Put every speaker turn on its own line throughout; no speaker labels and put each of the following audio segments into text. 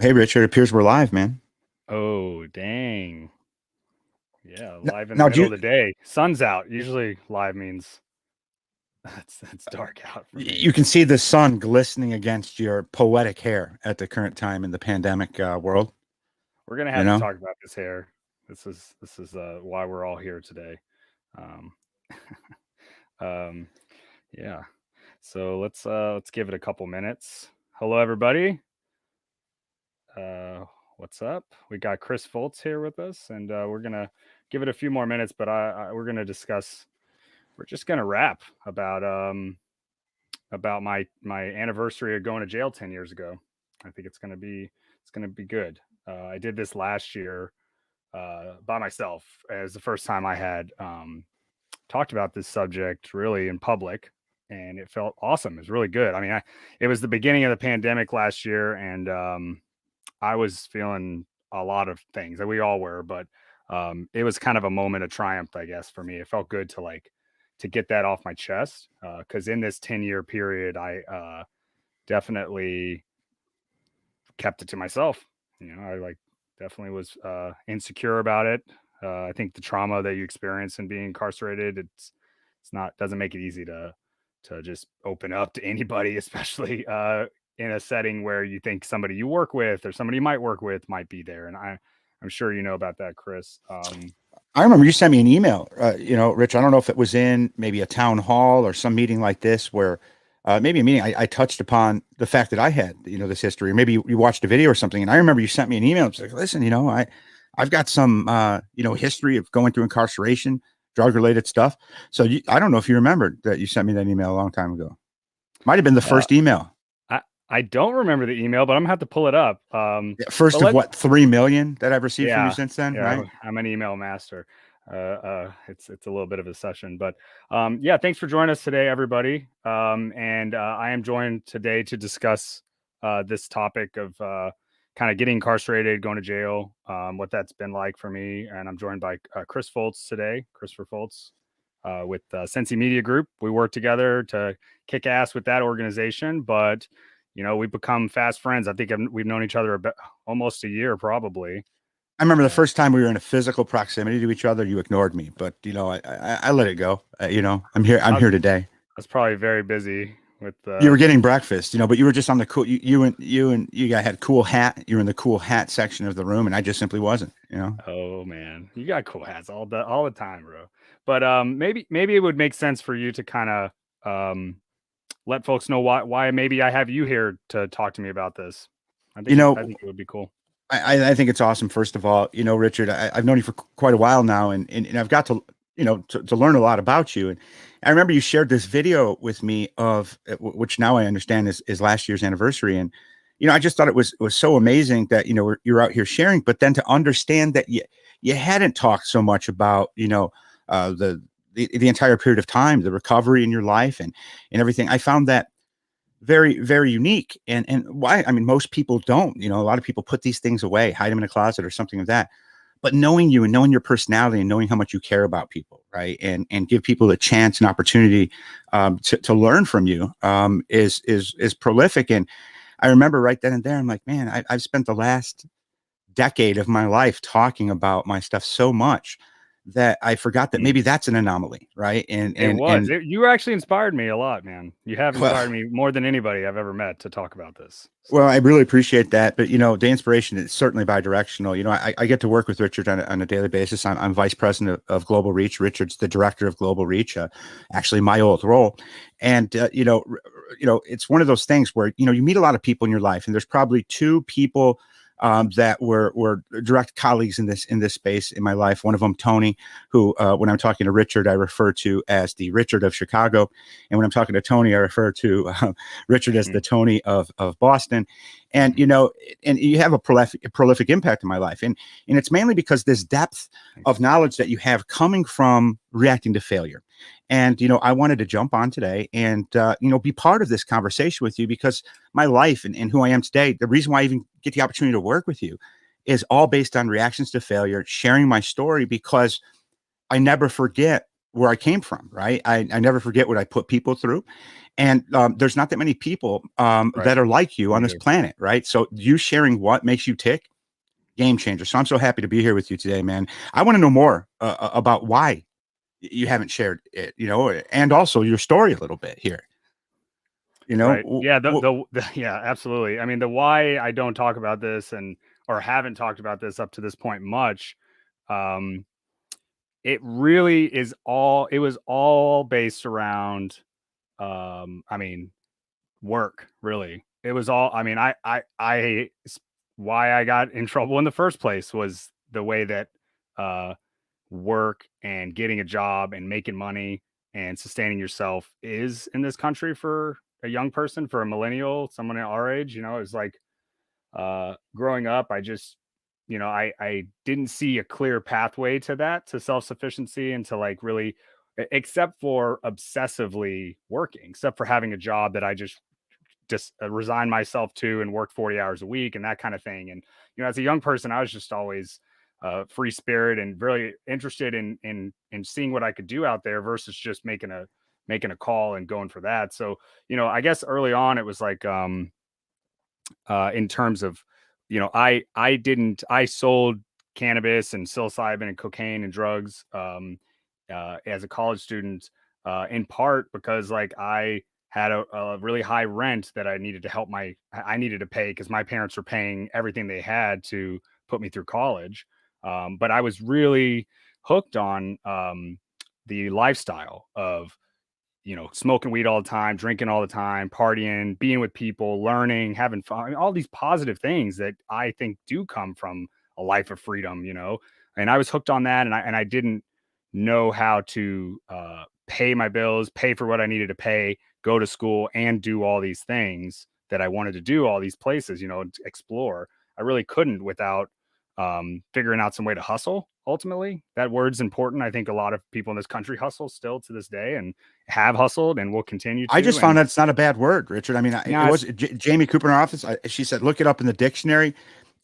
Hey, Richard, it appears we're live, man.
Oh, dang. Yeah, live in the
Now,
middle of the day. Sun's out. Usually live means it's dark out for me.
you can see the sun glistening against your poetic hair at the current time in the pandemic world,
We're gonna
you
have to
know?
talk about this hair. This is why we're all here today. Um, um, yeah. So let's give it a couple minutes. Hello, everybody. Uh, what's up? We got Chris Foltz here with us, and we're gonna give it a few more minutes. But we're gonna discuss. We're just gonna rap about my anniversary of going to jail 10 years ago. I think it's gonna be good. I did this last year by myself as the first time I had talked about this subject really in public, and it felt awesome. It was really good. I mean, it was the beginning of the pandemic last year, and I was feeling a lot of things that we all were, but it was kind of a moment of triumph, I guess, for me. It felt good to get that off my chest because in this 10-year period, I definitely kept it to myself. I like definitely was insecure about it. I think the trauma that you experience in being incarcerated, it's not doesn't make it easy to just open up to anybody, especially in a setting where you think somebody you work with or somebody you might work with might be there. And I'm sure you know about that, Chris.
I remember you sent me an email, Rich. I don't know if it was in maybe a town hall or some meeting like this where maybe a meeting I touched upon the fact that I had, this history, or maybe you watched a video or something. And I remember you sent me an email. It's like, listen, I've got some, history of going through incarceration, drug related stuff. So I don't know if you remembered that you sent me that email a long time ago. Might have been the
Uh,
first email.
I don't remember the email, but I'm gonna have to pull it up.
Yeah,
But
first of
let's
what, 3 million that I've received from you
Yeah,
since then,
yeah,
right?
I'm an email master. It's a little bit of a session, but yeah, thanks for joining us today, everybody. And I am joined today to discuss this topic of kind of getting incarcerated, going to jail, what that's been like for me. And I'm joined by Chris Foltz today, Christopher Foltz, with Sensi Media Group. We work together to kick ass with that organization, but we've become fast friends. I think we've known each other about almost a year, probably.
I remember the
Uh,
first time we were in a physical proximity to each other, you ignored me, but I let it go. I'm here. I'm
I was,
here today.
I was probably very busy with
You were getting breakfast, but you were just on the cool. You guys had cool hat. You were in the cool hat section of the room, and I just simply wasn't.
oh man, you got cool hats all the time, bro. But maybe it would make sense for you to kind of let folks know why maybe I have you here to talk to me about this. I
You
think
know,
I think it would be cool.
I think it's awesome. First of all, Richard, I've known you for quite a while now, and I've got to to learn a lot about you. And I remember you shared this video with me of which now I understand is last year's anniversary. And I just thought it was so amazing that you're out here sharing, but then to understand that you hadn't talked so much about uh, the the entire period of time, the recovery in your life, and everything. I found that very, very unique. And why? I mean, most people don't. A lot of people put these things away, hide them in a closet or something like that. But knowing you and knowing your personality and knowing how much you care about people, right, and give people a chance and opportunity to learn from you is prolific. And I remember right then and there, I'm like, man, I've spent the last decade of my life talking about my stuff so much that I forgot that
Mm.
maybe that's an anomaly, right? And
It
and
was.
and
You actually inspired me a lot, man. You have
well,
inspired me more than anybody I've ever met to talk about this.
Well,
So
I really appreciate that, but the inspiration is certainly bi-directional. I get to work with Richard on a daily basis. I'm vice president of Global Reach. Richard's the director of Global Reach, actually my old role, and it's one of those things where you meet a lot of people in your life, and there's probably two people that were direct colleagues in this space in my life. One of them, Tony, who when I'm talking to Richard, I refer to as the Richard of Chicago, and when I'm talking to Tony, I refer to Richard as
mhm,
the Tony of Boston. And
mhm.
and you have a prolific impact in my life, and it's mainly because this depth of
Thanks.
knowledge that you have coming from reacting to failure. And I wanted to jump on today and be part of this conversation with you because my life and who I am today, the reason why I even get the opportunity to work with you is all based on reactions to failure, sharing my story because I never forget where I came from, right? I never forget what I put people through. And there's not that many people
Right.
that are like you on this
Neither.
planet, right? So you sharing what makes you tick, game changer. So I'm so happy to be here with you today, man. I want to know more about why you haven't shared it, and also your story a little bit here.
Right. Yeah. Yeah, absolutely. I mean, the why I don't talk about this or haven't talked about this up to this point much. Um, it really it was all based around, I mean, work, really. It was all, I mean, why I got in trouble in the first place was the way that, uh, work and getting a job and making money and sustaining yourself is in this country for a young person, for a millennial, someone at our age. It's like, growing up, I just, I didn't see a clear pathway to that, to self-sufficiency, and to like really, except for obsessively working, except for having a job that I just resign myself to and work 40 hours a week and that kind of thing. And as a young person, I was just always free spirit and really interested in seeing what I could do out there versus just making a call and going for that. So I guess early on it was like, in terms of, I sold cannabis and psilocybin and cocaine and drugs, as a college student, in part because like I had a really high rent that I needed to pay because my parents were paying everything they had to put me through college. But I was really hooked on, the lifestyle of, smoking weed all the time, drinking all the time, partying, being with people, learning, having fun, I mean, all these positive things that I think do come from a life of freedom. And I was hooked on that, and I didn't know how to pay my bills, pay for what I needed to pay, go to school, and do all these things that I wanted to do, all these places, to explore. I really couldn't without figuring out some way to hustle. Ultimately, that word's important. I think a lot of people in this country hustle still to this day, and have hustled and will continue
I
to.
just found out it's not a bad word, Richard. I mean,
No,
it was Jamie Cooper in our office. She said, look it up in the dictionary.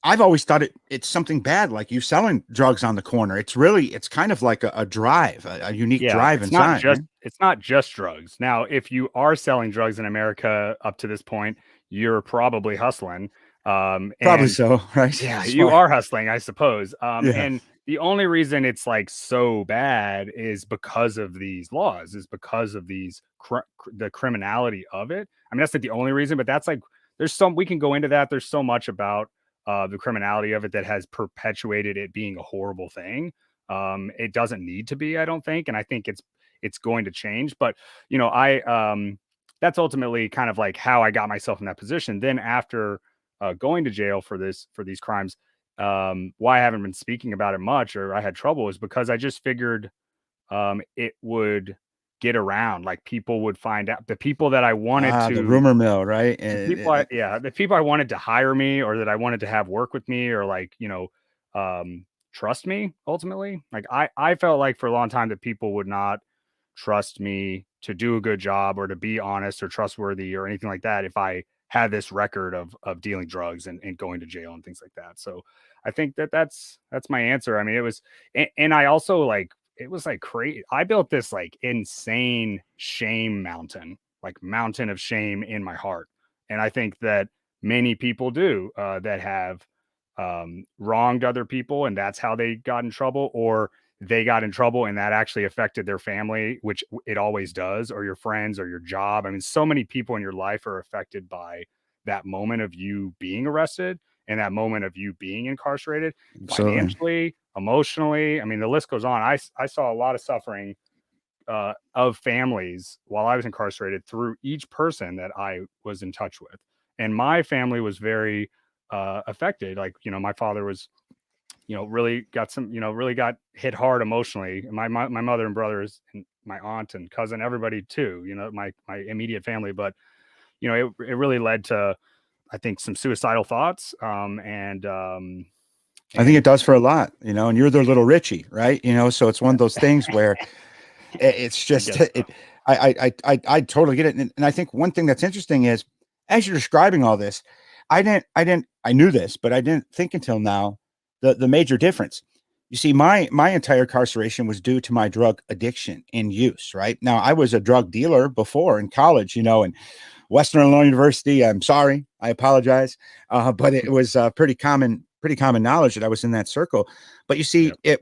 I've always thought it's something bad, like you selling drugs on the corner. It's kind of like a drive, a unique
yeah,
drive inside, right?
it's not just drugs. Now, if you are selling drugs in America up to this point, you're probably hustling.
Probably
And
so, right?
yeah, you
Smart.
are hustling, I suppose.
Yeah.
And the only reason it's like so bad is because of these laws, is because of the criminality of it. I mean, that's not the only reason, but that's like, we can go into that. There's so much about the criminality of it that has perpetuated it being a horrible thing. It doesn't need to be, I don't think, and I think it's going to change. But I that's ultimately kind of like how I got myself in that position. Then after going to jail for these crimes, why I haven't been speaking about it much, or I had trouble, is because I just figured it would get around. Like people would find out, the people that I wanted
The
to,
rumor mill, right?
the people I wanted to hire me, or that I wanted to have work with me, or like, trust me ultimately. Like I felt like for a long time that people would not trust me to do a good job, or to be honest or trustworthy or anything like that, if I had this record of dealing drugs and going to jail and things like that. So I think that's my answer. I mean, it was, and I also like, it was like crazy. I built this like insane shame mountain, like mountain of shame in my heart. And I think that many people do, that have wronged other people, and that's how they got in trouble, or they got in trouble and that actually affected their family, which it always does, or your friends, or your job. I mean, so many people in your life are affected by that moment of you being arrested, and that moment of you being incarcerated,
Absolutely.
financially, emotionally. I mean, the list goes on. I saw a lot of suffering of families while I was incarcerated through each person that I was in touch with. And my family was very affected. Like, my father was, really got hit hard emotionally. My mother and brothers and my aunt and cousin, everybody too, my immediate family. But, it really led to, I think, some suicidal thoughts.
I think
And
it does for a lot, and you're their little Richie, right? So it's one of those things where it's
I
just
guess so.
I totally get it. And I think one thing that's interesting is, as you're describing all this, I knew this, but I didn't think until now the major difference. You see, my entire incarceration was due to my drug addiction and use. Right now, I was a drug dealer before in college, and Western Illinois University. I'm sorry, I apologize, but it was pretty common knowledge that I was in that circle. But you see,
Yep.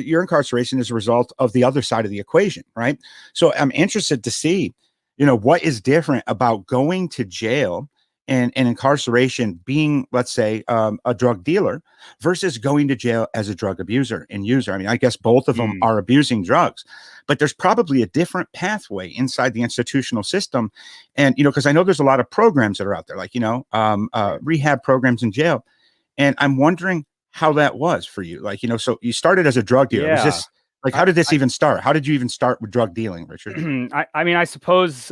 your incarceration is a result of the other side of the equation, right? So I'm interested to see, what is different about going to jail and incarceration being, let's say, a drug dealer versus going to jail as a drug abuser and user. I mean, I guess both of them
Mm,
are abusing drugs, but there's probably a different pathway inside the institutional system. And, because I know there's a lot of programs that are out there, like,
right.
rehab programs in jail. And I'm wondering how that was for you. Like, so you started as a drug dealer. Was
Yeah.
this like, how
I,
did this even start? How did you even start with drug dealing, Richard?
I mean, I suppose,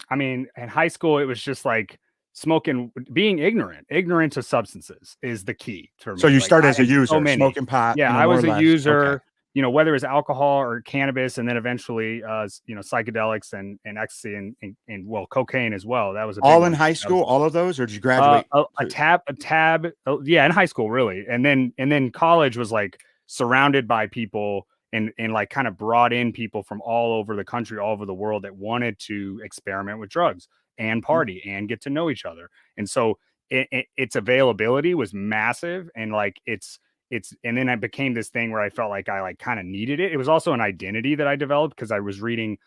I mean, in high school, it was just like smoking, being ignorant to substances is the key for
So
me.
you
Like,
started as a
and so
user,
many,
smoking pot,
yeah, I
more or
was a
less. Okay.
user, whether it's alcohol or cannabis, and then eventually, psychedelics and ecstasy and well, cocaine as well. That was a big
All in
one.
high
That was
school, all of those, or did you graduate
a
to?
tab, yeah, in high school, really, and then college was like surrounded by people and like kind of brought in people from all over the country, all over the world that wanted to experiment with drugs and party and get to know each other. And so its availability was massive, and like and then it became this thing where I felt like I like kind of needed it. It was also an identity that I developed because I was reading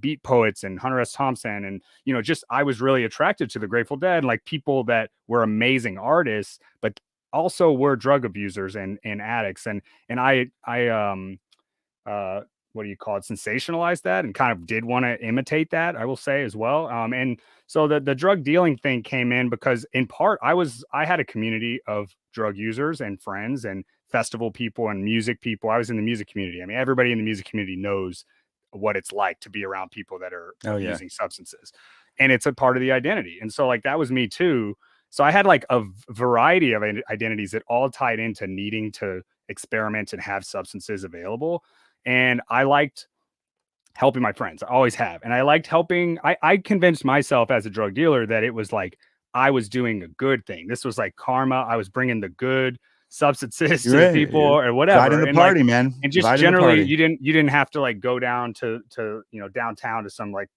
beat poets and Hunter S. Thompson, and just I was really attracted to the Grateful Dead, like people that were amazing artists, but also were drug abusers and addicts, and I uh what do you call it, sensationalized that and kind of did want to imitate that, I will say, as well. And so the drug dealing thing came in because in part I had a community of drug users and friends and festival people and music people. I was in the music community. I mean, everybody in the music community knows what it's like to be around people that are
Oh yeah.
abusing substances, and it's a part of the identity. And so like that was me too. So I had like a variety of identities that all tied into needing to experiment and have substances available. And I liked helping my friends. I always have. And I liked helping. I convinced myself as a drug dealer that it was like I was doing a good thing. This was like karma. I was bringing the good substances
You're
to the
right.
people
You're
or
dividing
whatever.
the
And like,
party, man.
and just
Dividing the
generally,
party.
you didn't have to like go down to downtown to some like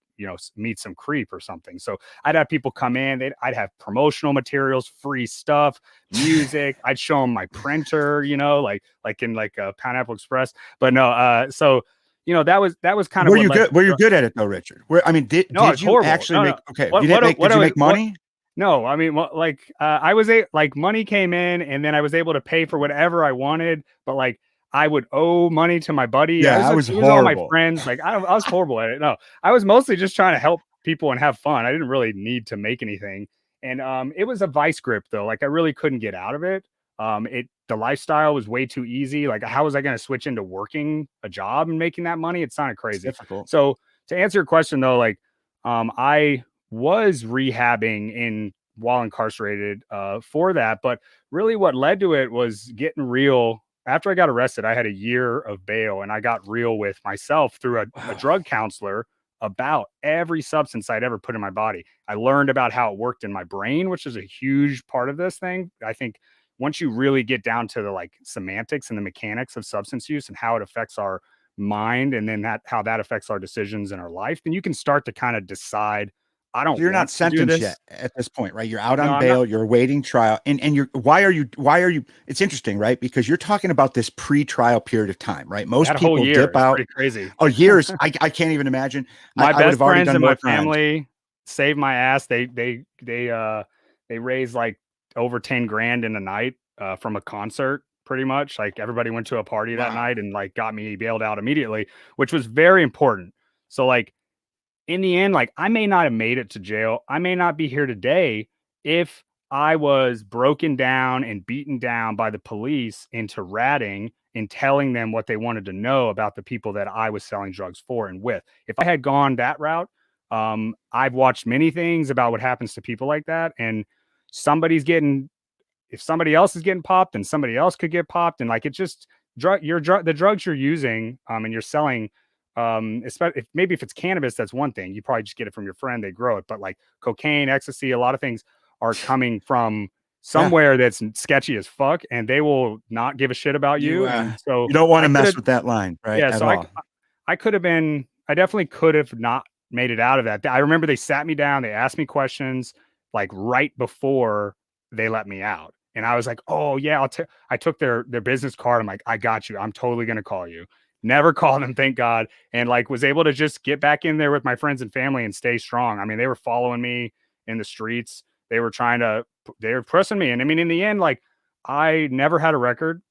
meet some creep or something. So I'd have people come in. I'd have promotional materials, free stuff, music. I'd show them my printer, like in like a Pineapple Express. But no, so that was kind of
Were
what
you
led
good?
to
Were you good at it though, Richard? I mean, did
no,
did
it's
you
horrible.
actually
No, no.
make? Okay, you
What
didn't
what
make.
what
Did you
I
make
what
money?
no, I mean, like I was like money came in, and then I was able to pay for whatever I wanted, but like I would owe money to my buddy.
Yeah, I was
It was all my
horrible.
friends. Like I was horrible at it. No, I was mostly just trying to help people and have fun. I didn't really need to make anything. And it was a vice grip though. Like I really couldn't get out of it. The lifestyle was way too easy. Like how was I going to switch into working a job and making that money? It sounded
It's
crazy.
difficult.
So to answer your question though, like I was rehabbing while incarcerated for that, but really what led to it was getting real. After I got arrested, I had a year of bail, and I got real with myself through a
Wow.
drug counselor about every substance I'd ever put in my body. I learned about how it worked in my brain, which is a huge part of this thing. I think once you really get down to the like semantics and the mechanics of substance use and how it affects our mind, and then how that affects our decisions in our life, then you can start to kind of decide, I
So
don't
you're not
want to do
sentenced
this.
yet at this point, right? You're out
No,
on
I'm not.
bail. You're awaiting trial, and you're. Why are you? It's interesting, right? Because you're talking about this pre-trial period of time, right? Most
That whole
people
year
dip
is
out.
pretty crazy.
Oh, years. I can't even imagine. I,
My
I would
best
have already
friends
done
and
more
my
crimes.
family saved my ass. They raised like over 10 grand in a night from a concert, pretty much. Like everybody went to a party that
Wow.
night and like got me bailed out immediately, which was very important. So like in the end, like I may not have made it to jail. I may not be here today if I was broken down and beaten down by the police into ratting and telling them what they wanted to know about the people that I was selling drugs for and with. If I had gone that route, I've watched many things about what happens to people like that. And somebody's getting, if somebody else is getting popped, then somebody else could get popped. And like, it just, the drugs you're using and you're selling, especially maybe if it's cannabis, that's one thing. You probably just get it from your friend, they grow it. But like cocaine, ecstasy, a lot of things are coming from
Yeah.
somewhere that's sketchy as fuck, and they will not give a shit about
You
you. And so
you don't want
I
to
could
mess
have,
with that line, right?
yeah,
At
so
all.
I could have been, I definitely could have not made it out of that. I remember they sat me down, they asked me questions like right before they let me out. And I was like, oh yeah, I took their business card. I'm like, I got you. I'm totally gonna call you. Never called them, thank God. And like was able to just get back in there with my friends and family and stay strong. I mean, they were following me in the streets. They were trying to, they were pressing me. And I mean, in the end, like I never had a record,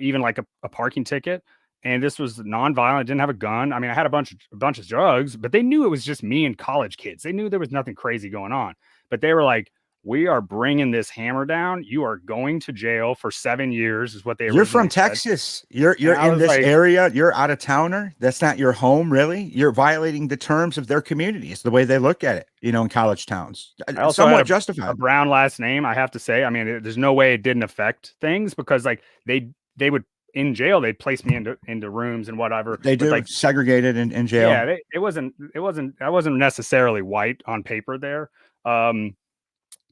even like a parking ticket. And this was nonviolent. Didn't have a gun. I mean, I had a bunch of drugs, but they knew it was just me and college kids. They knew there was nothing crazy going on. But they were like, "We are bringing this hammer down. You are going to jail for 7 years," is what they
You're from
originally said.
Texas.
And
You're
I
in
was
this
like,
area. You're out of towner. That's not your home, really. You're violating the terms of their community. It's the way they look at it, in college towns.
I also had
Somewhat
a
justified.
brown last name. I have to say, I mean, there's no way it didn't affect things because like they would in jail they'd place me into rooms and whatever
They
with
do
like,
segregated in jail.
yeah, I wasn't necessarily white on paper there. Um,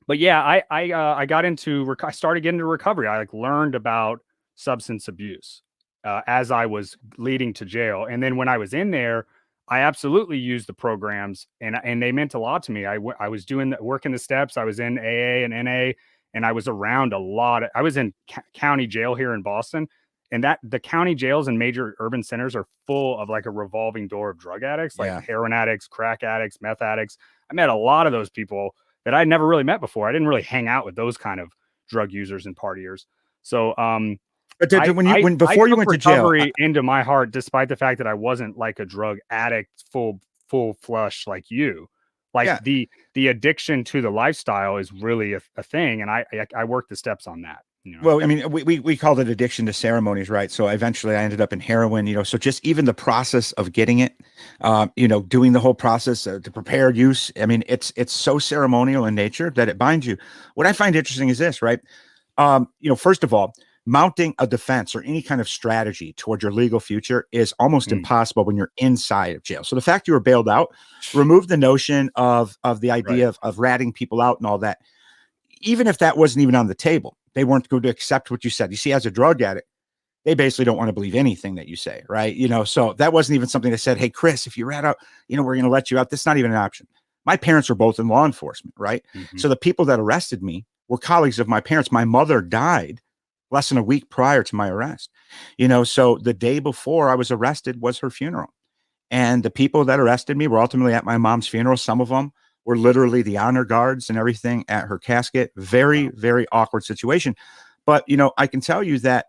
but yeah, I got into I started getting into recovery. I like learned about substance abuse as I was leading to jail, and then when I was in there, I absolutely used the programs, and they meant a lot to me. I was doing the work in the steps. I was in AA and NA, and I was around a lot. I was in county jail here in Boston, and that the county jails and major urban centers are full of like a revolving door of drug addicts, like
Yeah.
heroin addicts, crack addicts, meth addicts. I met a lot of those people that I'd never really met before. I didn't really hang out with those kind of drug users and partiers. So
But
I I
when
I
before you
took
went to jail,
recovery into my heart, despite the fact that I wasn't like a drug addict, full flush like you. Like
yeah.
the addiction to the lifestyle is really a thing, and I worked the steps on that. You know,
Well, I mean, we called it addiction to ceremonies, right? So eventually I ended up in heroin, So just even the process of getting it, doing the whole process to prepare use. I mean, it's so ceremonial in nature that it binds you. What I find interesting is this, right? First of all, mounting a defense or any kind of strategy toward your legal future is almost
mm,
impossible when you're inside of jail. So the fact you were bailed out, remove the notion of the
right?
idea of ratting people out and all that. Even if that wasn't even on the table, they weren't going to accept what you said. You see, as a drug addict, they basically don't want to believe anything that you say, right? So that wasn't even something that said, "Hey, Chris, if you rat out, we're going to let you out." That's not even an option. My parents were both in law enforcement, right?
Mm-hmm.
So the people that arrested me were colleagues of my parents. My mother died less than a week prior to my arrest. So the day before I was arrested was her funeral. And the people that arrested me were ultimately at my mom's funeral. Some of them were literally the honor guards and everything at her casket. Very,
Wow.
very awkward situation. But I can tell you that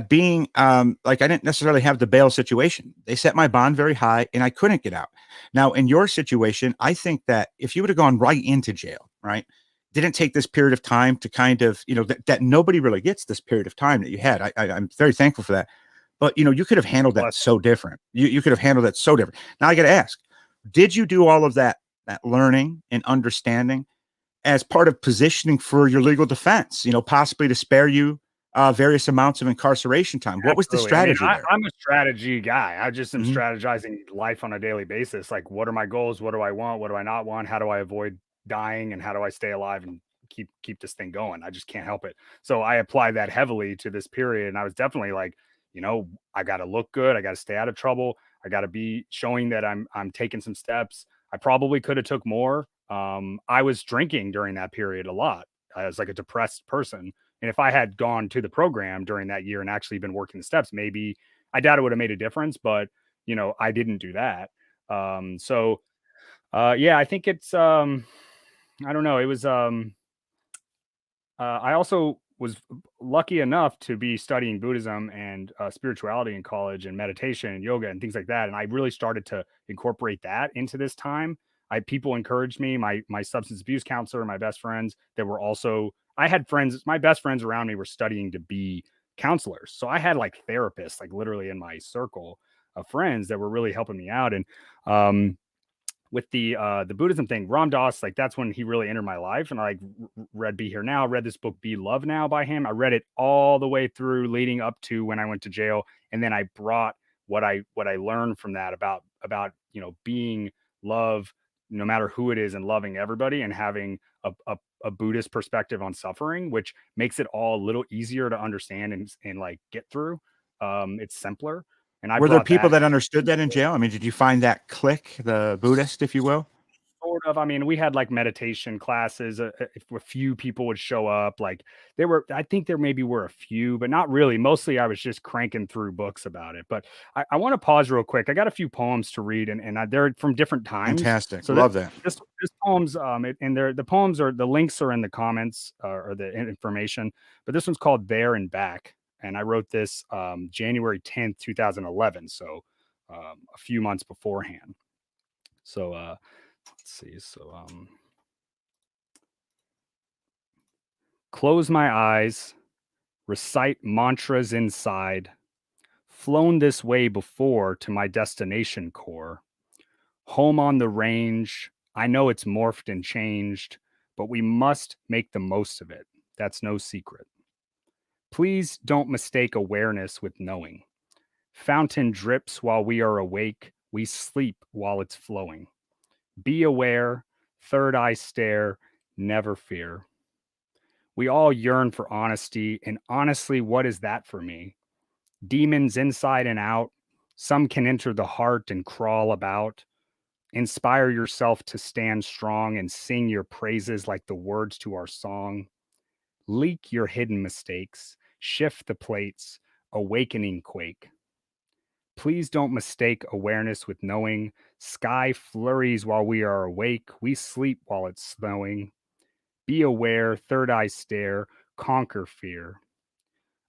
being like I didn't necessarily have the bail situation. They set my bond very high and I couldn't get out. Now, in your situation, I think that if you would have gone right into jail, right, didn't take this period of time to kind of, that nobody really gets this period of time that you had. I'm very thankful for that. But you could have handled that
Bless
so different. You could have handled that so different. Now I got to ask, did you do all of that learning and understanding as part of positioning for your legal defense? Possibly to spare you various amounts of incarceration time. What was the
Absolutely. I mean,
strategy there?
I'm a strategy guy. I just am
Hmm.
strategizing life on a daily basis. Like, what are my goals? What do I want? What do I not want? How do I avoid dying? And how do I stay alive and keep this thing going? I just can't help it. So I apply that heavily to this period. And I was definitely like, I got to look good. I got to stay out of trouble. I got to be showing that I'm taking some steps. I probably could have took more. I was drinking during that period a lot. I was like a depressed person, and if I had gone to the program during that year and actually been working the steps, maybe I doubt it would have made a difference, but I didn't do that. Yeah, I think it's I don't know. It was I also was lucky enough to be studying Buddhism and spirituality in college and meditation and yoga and things like that. And I really started to incorporate that into this time. People encouraged me, my substance abuse counselor, my best friends that were also, I had friends, my best friends around me were studying to be counselors. So I had like therapists, like literally in my circle of friends that were really helping me out. And with the Buddhism thing, Ram Dass, like that's when he really entered my life. And I like read Be Here Now, read this book Be Love Now by him. I read it all the way through leading up to when I went to jail. And then I brought what I learned from that about being love no matter who it is and loving everybody and having a a Buddhist perspective on suffering, which makes it all a little easier to understand and like get through. It's simpler. And I
Were there
brought
people
that
that understood that in jail? I mean, did you find that clique, the Buddhist, if you will?
sort of. I mean, we had like meditation classes. If a few people would show up, like I think there maybe were a few, but not really. Mostly I was just cranking through books about it. But I want to pause real quick. I got a few poems to read, and they're from different times.
Fantastic.
So
Love that.
this poems, and the poems are, the links are in the comments, or the information. But this one's called There and Back. And I wrote this January 10th, 2011. So a few months beforehand. So let's see. So close my eyes, recite mantras inside. Flown this way before to my destination core. Home on the range. I know it's morphed and changed, but we must make the most of it. That's no secret. Please don't mistake awareness with knowing. Fountain drips while we are awake. We sleep while it's flowing. Be aware, third eye stare, never fear. We all yearn for honesty, and honestly, what is that for me? Demons inside and out. Some can enter the heart and crawl about. Inspire yourself to stand strong and sing your praises like the words to our song. Leak your hidden mistakes. Shift the plates. Awakening quake. Please don't mistake awareness with knowing. Sky flurries while we are awake. We sleep while it's snowing. Be aware, third eye stare, conquer fear.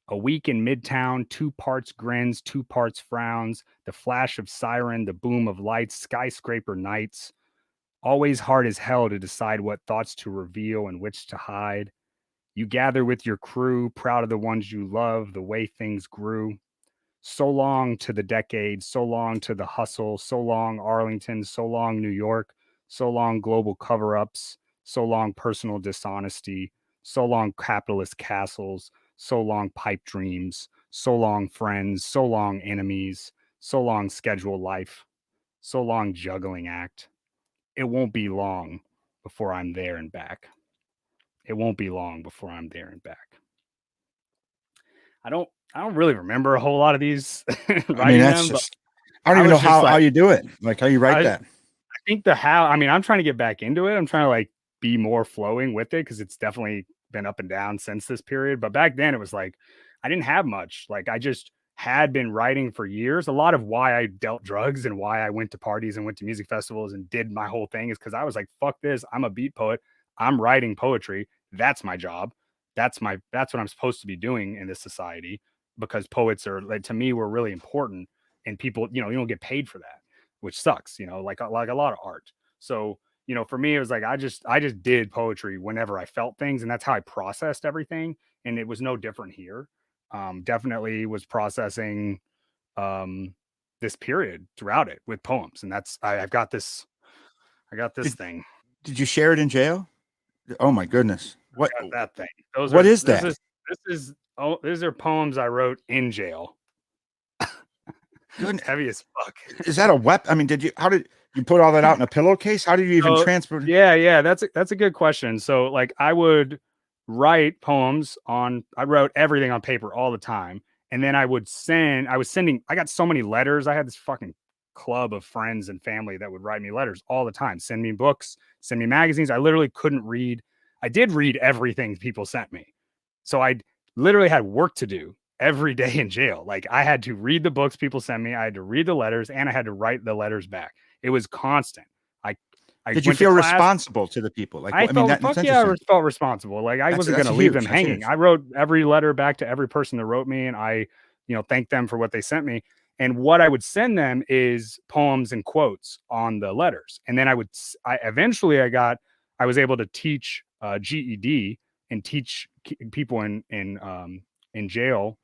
A week in Midtown, 2 parts grins, 2 parts frowns, the flash of siren, the boom of lights, skyscraper nights. Always hard as hell to decide what thoughts to reveal and which to hide. You gather with your crew, proud of the ones you love, the way things grew. So long to the decade, so long to the hustle, so long Arlington, so long New York, so long global cover ups, so long personal dishonesty, so long capitalist castles, so long pipe dreams, so long friends, so long enemies, so long schedule life, so long juggling act. It won't be long before I'm there and back. It won't be long before I'm there and back. I don't really remember a whole lot of these
I mean,
writing
that's
them, but
just, I don't even know
was just
how
like,
you do it. Like how you write
I
that.
think the how, I mean, I'm trying to get back into it. I'm trying to like be more flowing with it because it's definitely been up and down since this period. But back then it was like I didn't have much. Like I just had been writing for years. A lot of why I dealt drugs and why I went to parties and went to music festivals and did my whole thing is because I was like, fuck this. I'm a beat poet. I'm writing poetry. That's my job. That's what I'm supposed to be doing in this society because poets are like to me were really important and people, you don't get paid for that, which sucks, like a lot of art. So, for me, it was like I just did poetry whenever I felt things, and that's how I processed everything. And it was no different here. Definitely was processing um this period throughout it with poems. And that's I got this
Did,
thing.
did you share it in jail? Oh my goodness.
Got that thing. Those
What
are
is that?
these are poems I wrote in jail.
Goodness.
It's heavy as fuck.
Is that a weapon? I mean, how did you put all that out in a pillowcase? How did you even transport?
Yeah, that's a good question. So like I would write poems I wrote everything on paper all the time. And then I was sending, I got so many letters. I had this fucking club of friends and family that would write me letters all the time, send me books, send me magazines. I literally couldn't read. I did read everything people sent me. So I literally had work to do every day in jail. Like I had to read the books people sent me. I had to read the letters and I had to write the letters back. It was constant. I
Did you
went to
feel
class.
responsible to the people? Like,
I felt,
that's
fuck yeah, I
interesting.
felt responsible. Like I wasn't going to leave
huge.
them
That's
hanging.
huge.
I wrote every letter back to every person that wrote me, and I, thanked them for what they sent me. And what I would send them is poems and quotes on the letters. And then I was able to teach GED and teach people in jail,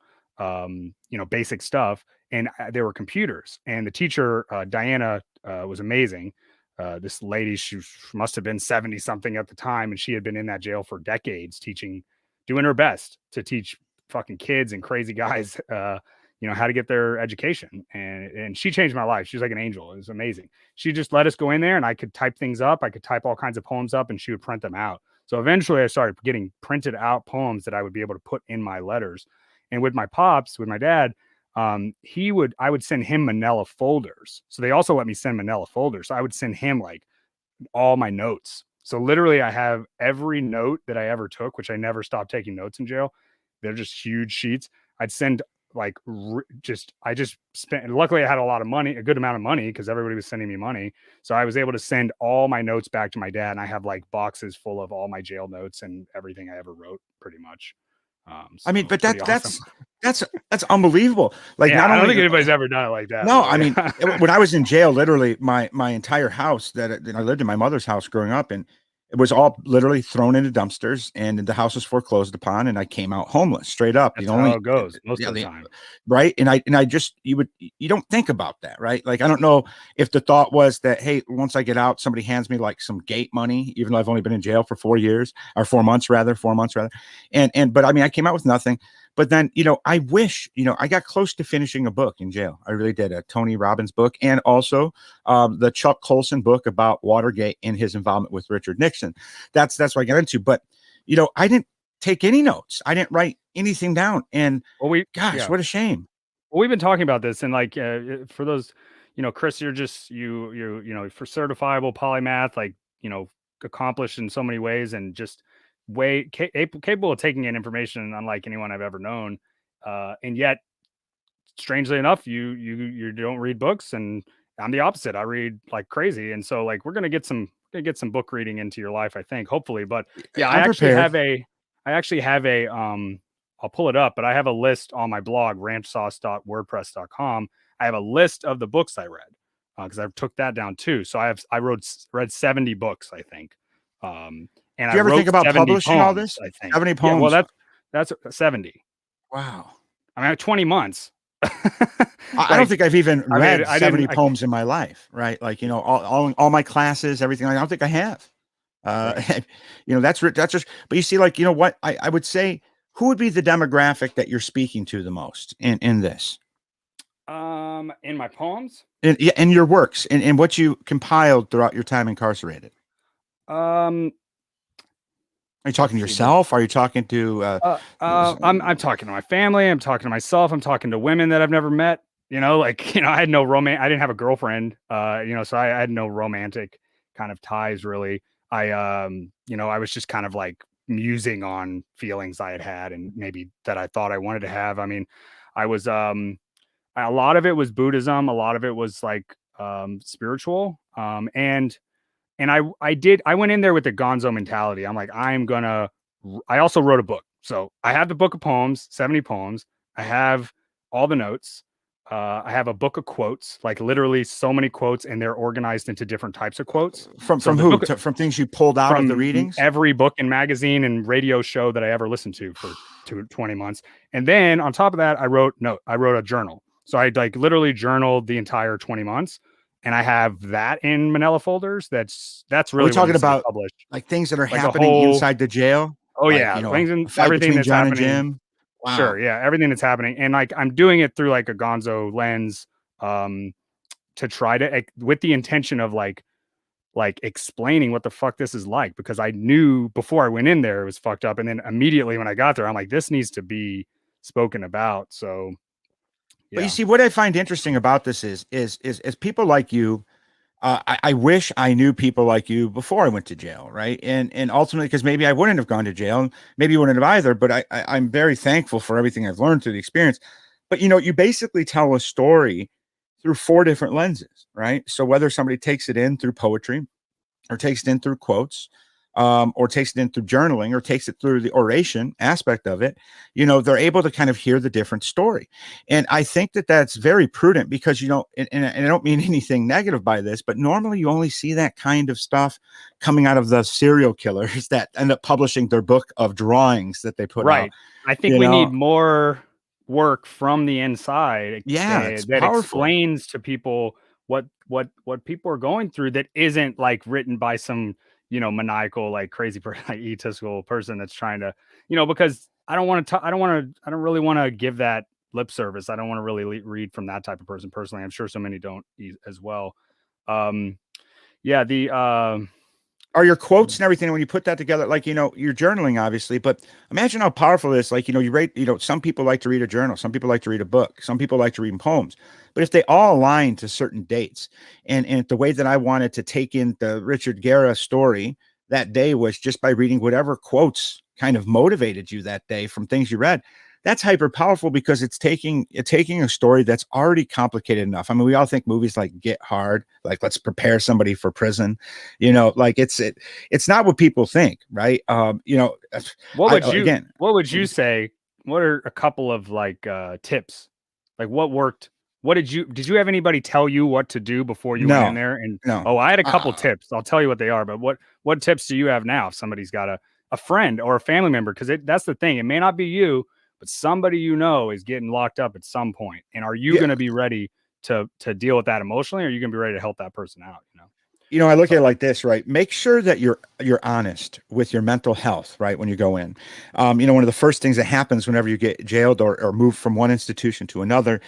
basic stuff. And there were computers. And the teacher, Diana, was amazing. This lady, she must have been 70 something at the time, and she had been in that jail for decades teaching, doing her best to teach fucking kids and crazy guys, how to get their education. And she changed my life. She was like an angel. It was amazing. She just let us go in there and I could type things up. I could type all kinds of poems up and she would print them out. So eventually I started getting printed out poems that I would be able to put in my letters. And with my pops, with my dad, I would send him manila folders. So they also let me send manila folders. So I would send him like all my notes. So literally I have every note that I ever took, which I never stopped taking notes in jail. They're just huge sheets. I'd send like I just spent, luckily I had a lot of money, a good amount of money, because everybody was sending me money. So I was able to send all my notes back to my dad, and I have like boxes full of all my jail notes and everything I ever wrote pretty much.
I mean,
So
but
pretty awesome.
that's unbelievable. Like,
Yeah,
not
I don't
only
think anybody's ever done it like that.
no, I
Really.
mean, when I was in jail, literally my entire house that I lived in, my mother's house growing up, and it was all literally thrown into dumpsters, and the house was foreclosed upon, and I came out homeless, straight up. The
That's how
only,
it goes most
yeah,
of the time.
right. And I just, you don't think about that, right? Like, I don't know if the thought was that, hey, once I get out, somebody hands me like some gate money, even though I've only been in jail for 4 years, or 4 months rather, 4 months rather. But I mean, I came out with nothing. But then, I wish, I got close to finishing a book in jail. I really did, a Tony Robbins book, and also the Chuck Colson book about Watergate and his involvement with Richard Nixon. That's what I got into. But, I didn't take any notes. I didn't write anything down. And gosh, what a shame.
Well, we've been talking about this, and like for those, Chris, you're just for certifiable polymath, like accomplished in so many ways, and just capable of taking in information unlike anyone I've ever known. And yet, strangely enough, you don't read books, and I'm the opposite. I read like crazy, and so like we're gonna get some book reading into your life, I think, hopefully. But yeah,
I'm prepared.
I actually have a I'll pull it up, but I have a list on my blog, ranchsauce.wordpress.com. I have a list of the books I read, because I took that down too. So I read 70 books, I think. And
Do
I
you ever
wrote
think about
70
publishing all
poems,
this?
I think.
70
Yeah, well,
poems.
that's 70.
Wow.
I mean, 20 months.
I don't think I've even
I mean,
read 70 poems in my life, right? Like, all my classes, everything. I don't think I have.
Right.
That's just, but you see, like, what I would say, who would be the demographic that you're speaking to the most in this?
In my poems?
In your works, in what you compiled throughout your time incarcerated?
Um,
Are you talking to
let's see.
yourself? Are you talking to,
I'm talking to my family. I'm talking to myself. I'm talking to women that I've never met. I had no I didn't have a girlfriend. So I had no romantic kind of ties really. I was just kind of like musing on feelings I had had, and maybe that I thought I wanted to have. I mean, I was a lot of it was Buddhism. A lot of it was like spiritual. And I went in there with the gonzo mentality. I'm like, I also wrote a book. So I have the book of poems, 70 poems. I have all the notes. I have a book of quotes, like literally so many quotes, and they're organized into different types of quotes.
from
So the
who?
book
From things you pulled out of the
from
readings?
every book and magazine and radio show that I ever listened to for 20 months. And then on top of that, I wrote a journal. So I like literally journaled the entire 20 months. And I have that in manila folders. That's
Are we
really what
talking
needs to get
about
published.
like things that are
Like a
happening
whole,
inside the jail?
oh
Like,
yeah, things
a
and
fight
everything
between
that's
John and
happening.
Jim?
Sure,
Wow.
yeah, everything that's happening, and like I'm doing it through like a gonzo lens, um, to try to with the intention of like explaining what the fuck this is like, because I knew before I went in there it was fucked up, and then immediately when I got there I'm like, this needs to be spoken about. So
But you
yeah.
see, what I find interesting about this is people like you. I wish I knew people like you before I went to jail, right? And ultimately, because maybe I wouldn't have gone to jail, and maybe you wouldn't have either. But I'm very thankful for everything I've learned through the experience. But you basically tell a story through four different lenses, right? So whether somebody takes it in through poetry, or takes it in through quotes, or takes it in through journaling, or takes it through the oration aspect of it, they're able to kind of hear the different story. And I think that that's very prudent, because, and I don't mean anything negative by this, but normally you only see that kind of stuff coming out of the serial killers that end up publishing their book of drawings that they put out,
Right. I think
you
we need
know.
more work from the inside
Yeah, it's
that
powerful.
explains to people what people are going through, that isn't like written by some, maniacal, like crazy person, like egotistical person that's trying to, because I don't want to, I don't really want to give that lip service. I don't want to really read from that type of person personally. I'm sure so many don't as well. Yeah.
are your quotes and everything, when you put that together, like, you're journaling obviously, but imagine how powerful it is. Like, you rate, some people like to read a journal, some people like to read a book, some people like to read poems, but if they all align to certain dates, and the way that I wanted to take in the Richard Guerra story that day was just by reading whatever quotes kind of motivated you that day from things you read. That's hyper powerful because it's taking a story that's already complicated enough. I mean, we all think movies like Get Hard, like let's prepare somebody for prison, like it's not what people think, right?
What would you say? What are a couple of like tips? Like what worked? What did you have anybody tell you what to do before you went in
No,
there? And
no.
I had a couple tips. I'll tell you what they are, but what tips do you have now if somebody's got a friend or a family member? Because that's the thing. It may not be you, but somebody is getting locked up at some point. And are you going to be ready to deal with that emotionally, or are you going to be ready to help that person out?
I look at it like this, right? Make sure that you're honest with your mental health, right? When you go in, one of the first things that happens whenever you get jailed or moved from one institution to another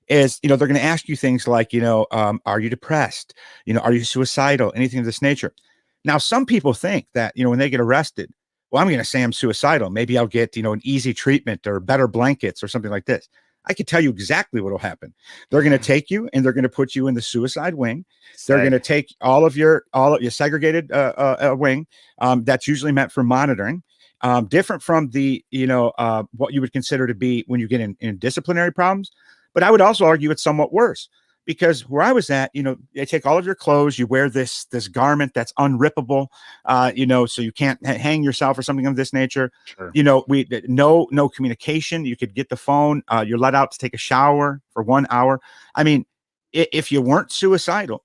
is, they're going to ask you things like, are you depressed? Are you suicidal? Anything of this nature. Now, some people think that, when they get arrested, well, I'm going to say I'm suicidal. Maybe I'll get, an easy treatment or better blankets or something like this. I can tell you exactly what will happen. They're going to take you and they're going to put you in the suicide wing. They're going to take all of your segregated wing. That's usually meant for monitoring. Different from the, what you would consider to be when you get in disciplinary problems. But I would also argue it's somewhat worse, because where I was at, they take all of your clothes, you wear this garment that's unrippable, so you can't hang yourself or something of this nature.
Sure.
No communication. You could get the phone. You're let out to take a shower for 1 hour. I mean, if you weren't suicidal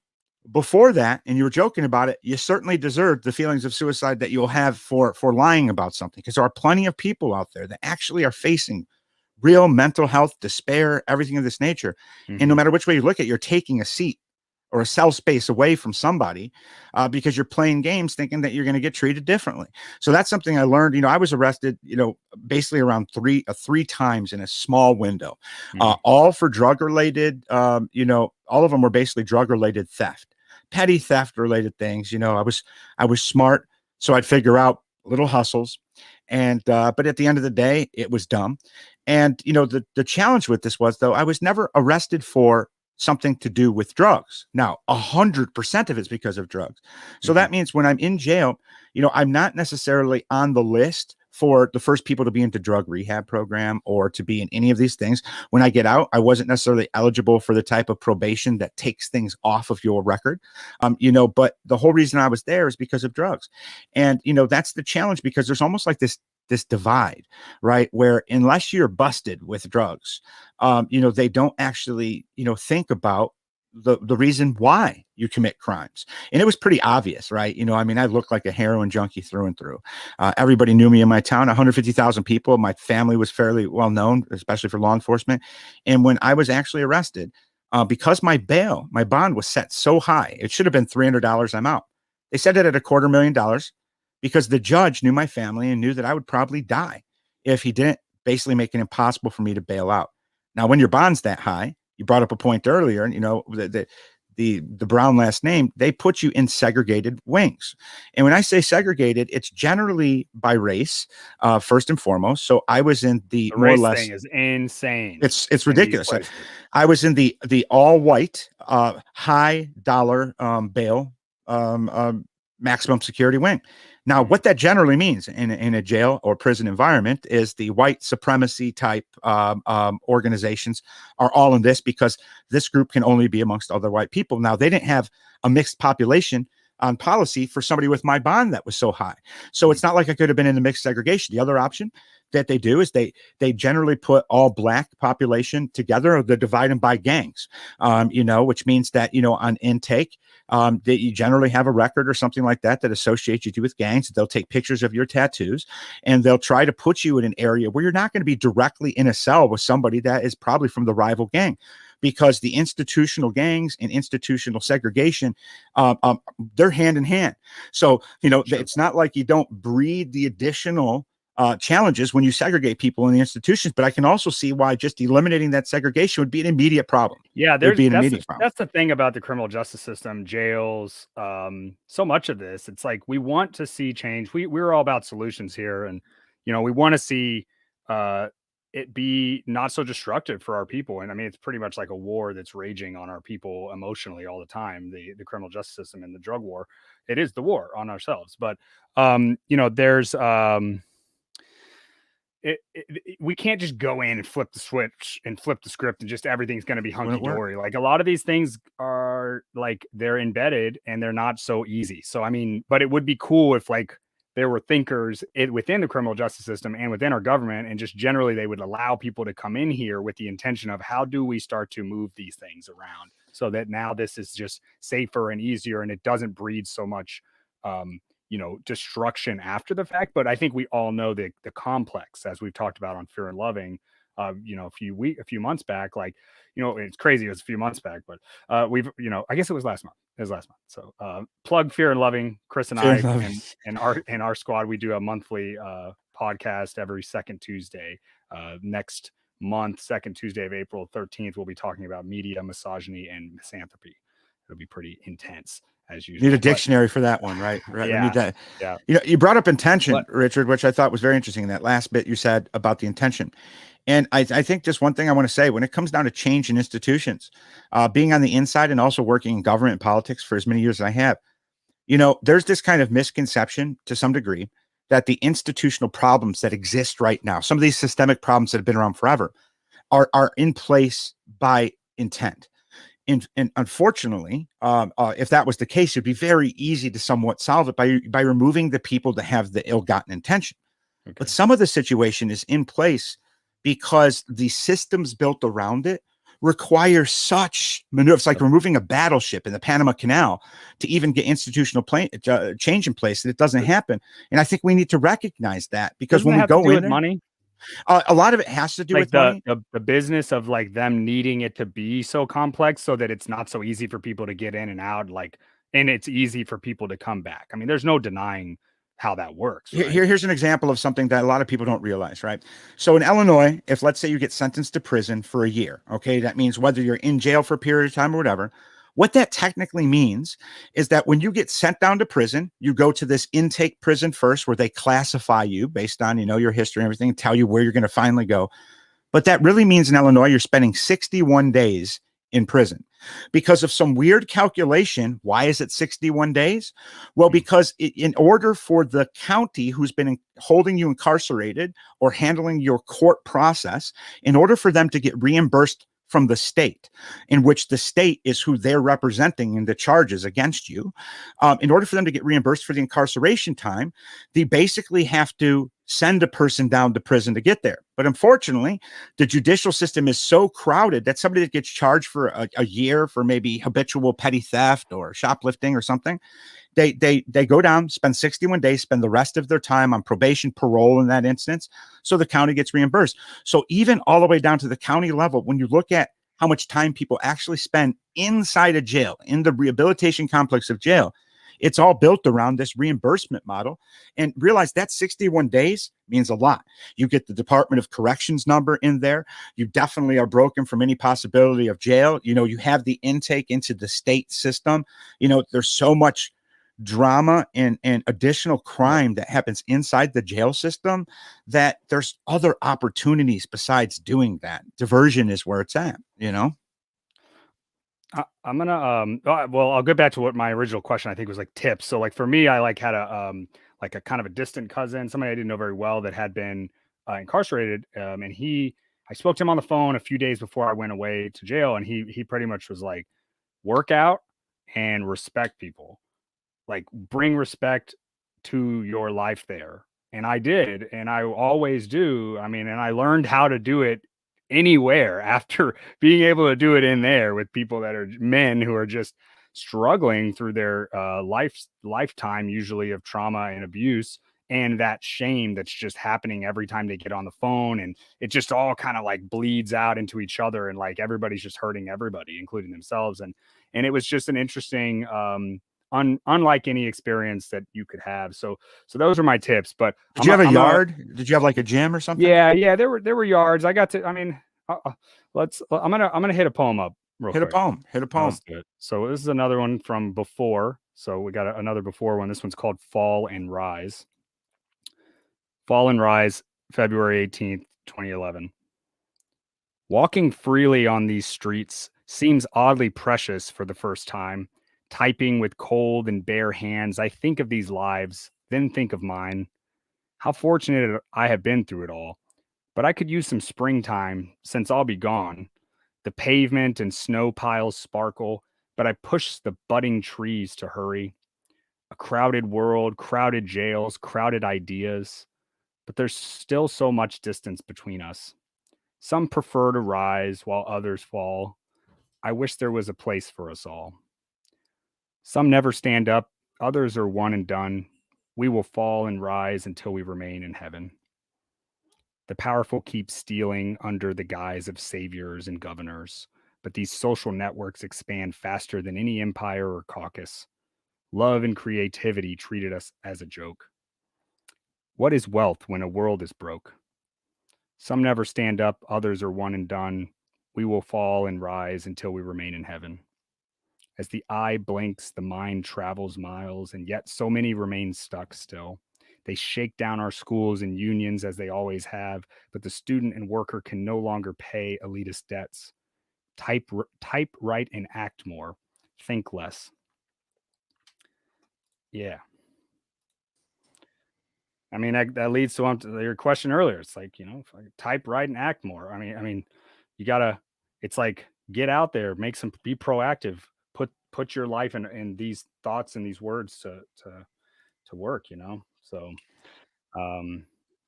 before that and you were joking about it, you certainly deserved the feelings of suicide that you'll have for lying about something, because there are plenty of people out there that actually are facing real mental health, despair, everything of this nature.
Mm-hmm.
And no matter which way you look at it, you're taking a seat or a cell space away from somebody because you're playing games thinking that you're going to get treated differently. So that's something I learned. I was arrested, basically around three times in a small window, all for drug related, all of them were basically drug related theft, petty theft related things. I was smart. So I'd figure out little hustles. And, but at the end of the day, it was dumb. And, the challenge with this was, though, I was never arrested for something to do with drugs. Now, 100% of it's because of drugs. So that means when I'm in jail, I'm not necessarily on the list for the first people to be into drug rehab program or to be in any of these things. When I get out, I wasn't necessarily eligible for the type of probation that takes things off of your record. But the whole reason I was there is because of drugs. And, that's the challenge, because there's almost like this divide, right? Where unless you're busted with drugs, they don't actually, think about the reason why you commit crimes. And it was pretty obvious, right? I looked like a heroin junkie through and through. Everybody knew me in my town, 150,000 people. My family was fairly well known, especially for law enforcement. And when I was actually arrested, because my bond was set so high, it should have been $300, I'm out. They set it at $250,000 because the judge knew my family and knew that I would probably die if he didn't basically make it impossible for me to bail out. Now, when your bond's that high, you brought up a point earlier, and the Brown last name, they put you in segregated wings. And when I say segregated, it's generally by race, first and foremost. So I was in the more or less
thing is insane.
It's ridiculous. I was in the all white, high dollar bail, maximum security wing. Now, what that generally means in a jail or prison environment is the white supremacy type organizations are all in this, because this group can only be amongst other white people. Now, they didn't have a mixed population on policy for somebody with my bond that was so high. So it's not like I could have been in the mixed segregation. The other option that they do is they generally put all black population together, or they divide them by gangs, which means that, on intake, that you generally have a record or something like that associates you with gangs. They'll take pictures of your tattoos and they'll try to put you in an area where you're not going to be directly in a cell with somebody that is probably from the rival gang, because the institutional gangs and institutional segregation, they're hand in hand. So,
Sure.
It's not like you don't breed the additional challenges when you segregate people in the institutions. But I can also see why just eliminating that segregation would be an immediate problem.
Yeah,
It would
there's
be an immediate problem.
that's the thing about the criminal justice system, jails, so much of this. It's like we want to see change. We're all about solutions here, and we want to see uh, it be not so destructive for our people. And I mean, it's pretty much like a war that's raging on our people emotionally all the time. The criminal justice system and the drug war. It is the war on ourselves. But there's we can't just go in and flip the switch and flip the script and just everything's going to be hunky dory. Like a lot of these things are like they're embedded and they're not so easy. So I mean, but it would be cool if like there were thinkers within the criminal justice system and within our government, and just generally they would allow people to come in here with the intention of how do we start to move these things around so that now this is just safer and easier and it doesn't breed so much destruction after the fact. But I think we all know the complex, as we've talked about on Fear and Loving, a few months back. Like, it's crazy. It was a few months back, but I guess it was last month. It was last month. So plug Fear and Loving. Chris and I and our squad, we do a monthly podcast every second Tuesday. Next month, second Tuesday of April 13th, we'll be talking about media, misogyny, and misanthropy. It'll be pretty intense. As usual.
Need a dictionary for that one, right? Right.
Yeah.
We need that.
Yeah.
You brought up intention, Richard, which I thought was very interesting. That last bit you said about the intention. And I think just one thing I want to say when it comes down to change in institutions, being on the inside and also working in government and politics for as many years as I have, there's this kind of misconception to some degree that the institutional problems that exist right now, some of these systemic problems that have been around forever, are in place by intent. And unfortunately, if that was the case, it'd be very easy to somewhat solve it by removing the people that have the ill-gotten intention. Okay. But some of the situation is in place because the systems built around it require such maneuver. It's like removing a battleship in the Panama Canal to even get institutional change in place, that it doesn't happen. And I think we need to recognize that, because when we go in there,
money.
A lot of it has to do with money.
The business of like them needing it to be so complex so that it's not so easy for people to get in and out, and it's easy for people to come back. I mean, there's no denying how that works. Right?
Here's an example of something that a lot of people don't realize, right? So in Illinois, if let's say you get sentenced to prison for a year, okay, that means whether you're in jail for a period of time or whatever, what that technically means is that when you get sent down to prison, you go to this intake prison first, where they classify you based on, your history and everything, and tell you where you're going to finally go. But that really means in Illinois, you're spending 61 days in prison. Because of some weird calculation, why is it 61 days? Well, because in order for the county who's been holding you incarcerated or handling your court process, in order for them to get reimbursed from the state, in which the state is who they're representing in the charges against you, in order for them to get reimbursed for the incarceration time, they basically have to send a person down to prison to get there. But unfortunately, the judicial system is so crowded that somebody that gets charged for a year for maybe habitual petty theft or shoplifting or something, they go down, spend 61 days, spend the rest of their time on probation, parole in that instance, so the county gets reimbursed. So even all the way down to the county level, when you look at how much time people actually spend inside a jail, in the rehabilitation complex of jail, it's all built around this reimbursement model. And realize that 61 days means a lot. You get the Department of Corrections number in there. You definitely are broken from any possibility of jail. You have the intake into the state system. There's so much drama and additional crime that happens inside the jail system that there's other opportunities besides doing that. Diversion is where it's at,
I'm gonna I'll go back to what my original question I think was, like, tips. So like for me, I had a kind of a distant cousin, somebody I didn't know very well, that had been incarcerated, and I spoke to him on the phone a few days before I went away to jail, and he pretty much was like, work out and respect people, like bring respect to your life there. And I did, and I always do. I mean, and I learned how to do it anywhere after being able to do it in there with people that are men who are just struggling through their lifetime, usually of trauma and abuse, and that shame that's just happening every time they get on the phone, and it just all kind of like bleeds out into each other, and like everybody's just hurting everybody, including themselves. And it was just an interesting unlike any experience that you could have. So those are my tips. But
Did you have a yard? Did you have like a gym or something?
yeah, there were yards. I got to. I mean, I'm gonna hit a poem up real
Hit a
quick.
poem. Hit a poem.
Let's do it. So this is another one from before. So we got another before one. This one's called Fall and Rise. Fall and Rise, February 18th, 2011. Walking freely on these streets seems oddly precious for the first time. Typing with cold and bare hands, I think of these lives, then think of mine. How fortunate I have been through it all. But I could use some springtime since I'll be gone. The pavement and snow piles sparkle, but I push the budding trees to hurry. A crowded world, crowded jails, crowded ideas, but there's still so much distance between us. Some prefer to rise while others fall. I wish there was a place for us all. Some never stand up, others are one and done. We will fall and rise until we remain in heaven. The powerful keep stealing under the guise of saviors and governors, but these social networks expand faster than any empire or caucus. Love and creativity treated us as a joke. What is wealth when a world is broke? Some never stand up, others are one and done. We will fall and rise until we remain in heaven. As the eye blinks, the mind travels miles, and yet so many remain stuck still. They shake down our schools and unions as they always have, but the student and worker can no longer pay elitist debts. Type, write, and act more. Think less. Yeah. I mean, that leads to your question earlier. It's like, type, write, and act more. I mean, you gotta. It's like get out there, be proactive, put your life in these thoughts and these words to work. So,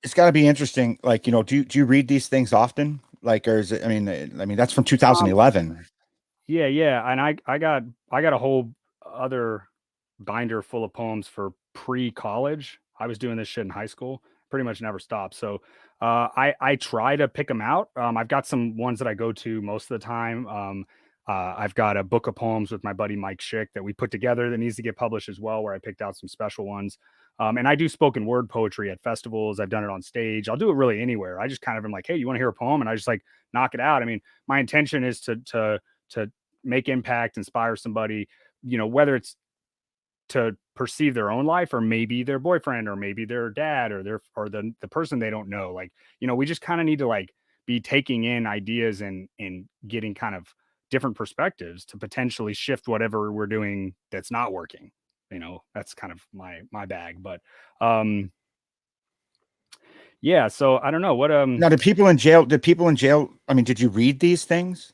It's got to be interesting. Like, do you read these things often? Like, or is it? I mean, that's from 2011.
Yeah, and I got a whole other binder full of poems for pre-college. I was doing this shit in high school, pretty much never stopped. So I try to pick them out. I've got some ones that I go to most of the time. I've got a book of poems with my buddy Mike Schick that we put together that needs to get published as well, where I picked out some special ones. And I do spoken word poetry at festivals. I've done it on stage. I'll do it really anywhere. I just kind of am like, hey, you want to hear a poem? And I just like knock it out. I mean, my intention is to make impact, inspire somebody, whether it's to perceive their own life or maybe their boyfriend or maybe their dad or the person they don't know. Like, we just kind of need to like be taking in ideas and getting kind of different perspectives to potentially shift whatever we're doing that's not working. That's kind of my bag. But yeah, so I don't know what
Now, did people in jail, I mean, did you read these things?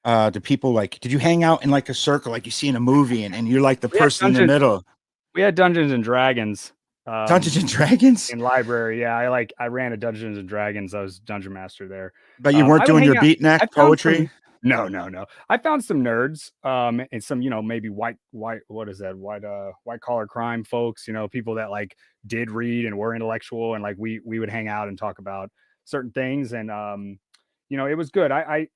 Did you hang out in like a circle like you see in a movie and you're like the person in the middle?
We had Dungeons and Dragons.
Dungeons and Dragons?
In library. Yeah, I ran a Dungeons and Dragons. I was dungeon master there.
But you weren't doing your beatnik poetry?
No. I found some nerds, and some, maybe white, what is that? White collar crime folks, people that like did read and were intellectual. And like, we would hang out and talk about certain things. And, it was good. I'm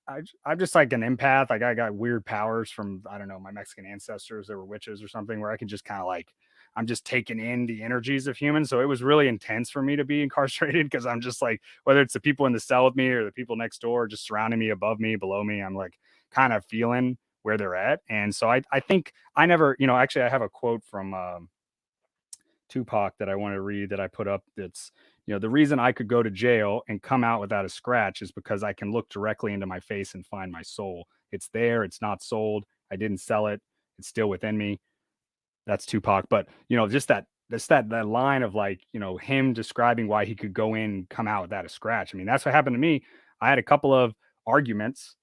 just like an empath. Like I got weird powers from, I don't know, my Mexican ancestors that were witches or something, where I can just kind of like, I'm just taking in the energies of humans. So it was really intense for me to be incarcerated, because I'm just like, whether it's the people in the cell with me or the people next door, just surrounding me, above me, below me, I'm like kind of feeling where they're at. And so I think I never, actually I have a quote from Tupac that I want to read that I put up. That's, the reason I could go to jail and come out without a scratch is because I can look directly into my face and find my soul. It's there. It's not sold. I didn't sell it. It's still within me. That's Tupac. But, just that line of like, him describing why he could go in and come out without a scratch. I mean, that's what happened to me. I had a couple of arguments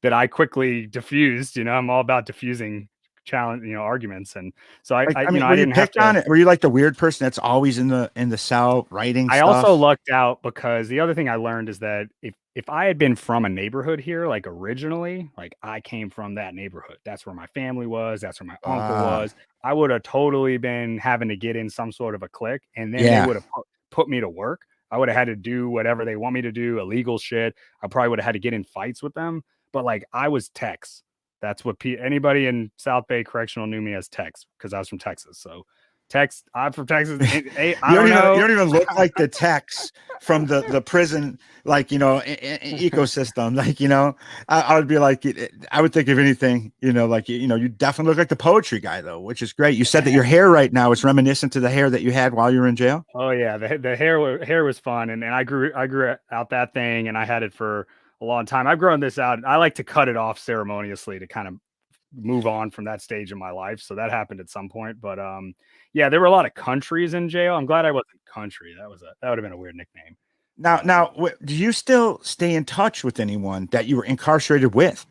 that I quickly diffused. I'm all about diffusing challenge, arguments. And so I didn't have to.
On it. Were you like the weird person that's always in the cell writing
I
stuff?
also lucked out, because the other thing I learned is that if I had been from a neighborhood here, like originally, like I came from that neighborhood, that's where my family was, that's where my uncle was, I would have totally been having to get in some sort of a clique, and then they would have put me to work. I would have had to do whatever they want me to do, illegal shit. I probably would have had to get in fights with them. But like, I was Tex. That's what anybody in South Bay Correctional knew me as Tex, because I was from Texas. So Tex, I'm from Texas. I don't know.
You don't even look like the Tex from the prison, like, ecosystem. Like, I would be like, I would think of anything, like, you definitely look like the poetry guy though, which is great. You said that your hair right now is reminiscent to the hair that you had while you were in jail.
Oh yeah, the hair was fun, and I grew out that thing, and I had it for a long time. I've grown this out. I like to cut it off ceremoniously to kind of move on from that stage in my life. So that happened at some point. But yeah, there were a lot of countries in jail. I'm glad I wasn't country. That would have been a weird nickname.
Now, do you still stay in touch with anyone that you were incarcerated with?